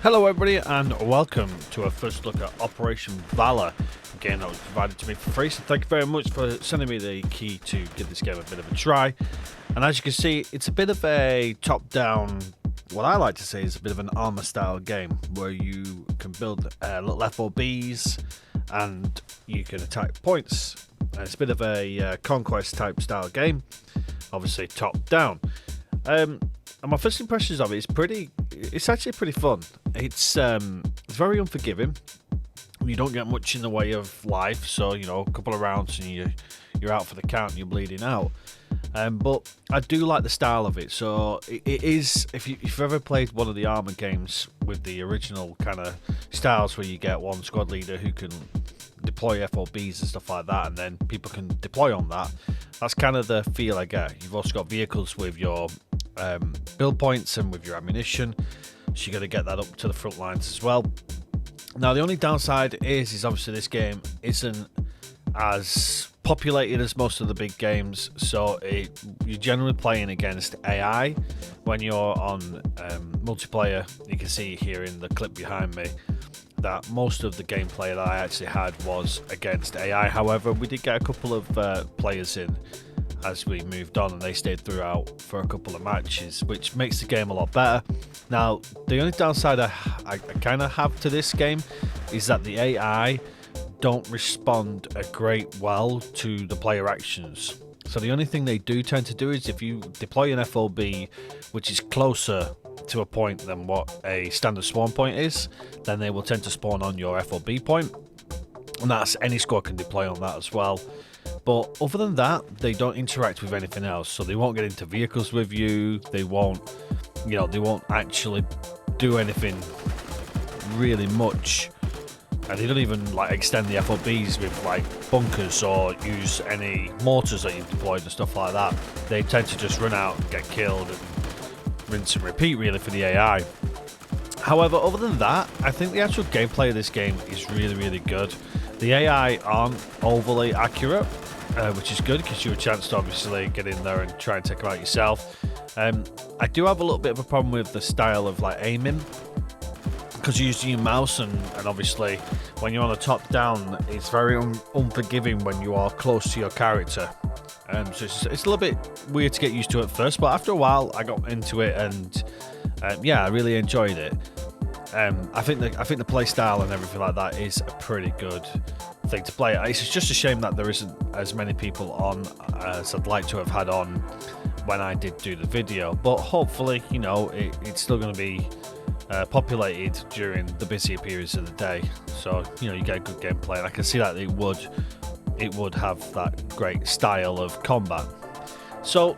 Hello everybody and welcome to our first look at Operation Valor, a game that was provided to me for free, so thank you very much for sending me the key to give this game a bit of a try. And as you can see, it's a bit of a top-down, what I like to say is a bit of an armor style game, where you can build little FOBs and you can attack points. And it's a bit of a conquest type style game, obviously top-down. And my first impressions of it is it's actually pretty fun. It's very unforgiving. You don't get much in the way of life, so you know, a couple of rounds and you're out for the count and you're bleeding out. But I do like the style of it. So it is, if you've ever played one of the Armour games with the original kind of styles where you get one squad leader who can deploy FOBs and stuff like that, and then people can deploy on that. That's kind of the feel I get. You've also got vehicles with your build points and with your ammunition, so you got to get that up to the front lines as well. Now the only downside is obviously this game isn't as populated as most of the big games, so you're generally playing against AI when you're on multiplayer. You can see here in the clip behind me that most of the gameplay that I actually had was against AI. However, we did get a couple of players in as we moved on, and they stayed throughout for a couple of matches, which makes the game a lot better. Now, the only downside I kind of have to this game is that the AI don't respond a great well to the player actions. So the only thing they do tend to do is if you deploy an FOB which is closer to a point than what a standard spawn point is, then they will tend to spawn on your FOB point, and that's any squad can deploy on that as well. But other than that, they don't interact with anything else, so they won't get into vehicles with you, they won't actually do anything really much, and they don't even like extend the FOBs with like bunkers or use any mortars that you've deployed and stuff like that. They tend to just run out and get killed and rinse and repeat really for the AI. However, other than that, I think the actual gameplay of this game is really good. The AI aren't overly accurate, which is good, because you have a chance to obviously get in there and try and take them out yourself. I do have a little bit of a problem with the style of like aiming, because you're using your mouse, and obviously when you're on the top down, it's very unforgiving when you are close to your character. So it's a little bit weird to get used to at first, but after a while I got into it, and yeah, I really enjoyed it. I think the play style and everything like that is a pretty good thing to play. It's just a shame that there isn't as many people on as I'd like to have had on when I did do the video, but hopefully, you know, it's still going to be populated during the busier periods of the day, so you know, you get a good gameplay, and I can see that it would have that great style of combat. So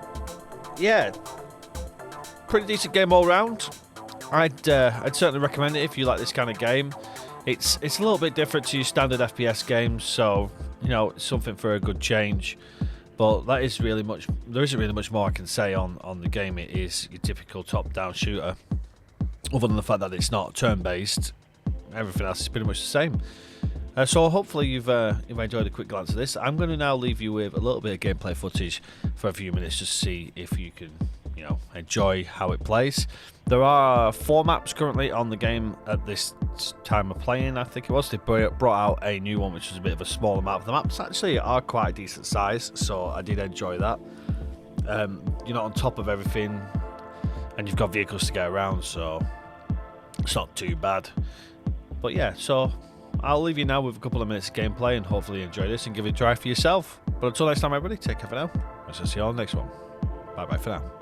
yeah, pretty decent game all round. I'd certainly recommend it if you like this kind of game. It's a little bit different to your standard FPS games, so you know, it's something for a good change. But there isn't really much more I can say on the game. It is your typical top-down shooter, other than the fact that it's not turn-based. Everything else is pretty much the same. So hopefully you've enjoyed a quick glance at this. I'm going to now leave you with a little bit of gameplay footage for a few minutes, just to see if you can, you know, enjoy how it plays. There are 4 maps currently on the game at this time of playing, I think it was. They brought out a new one, which is a bit of a smaller map. The maps actually are quite a decent size, so I did enjoy that. You're not on top of everything, and you've got vehicles to get around, so it's not too bad. But yeah, so I'll leave you now with a couple of minutes of gameplay, and hopefully you enjoy this and give it a try for yourself. But until next time, everybody, take care for now. I'll see you all next one. Bye bye for now.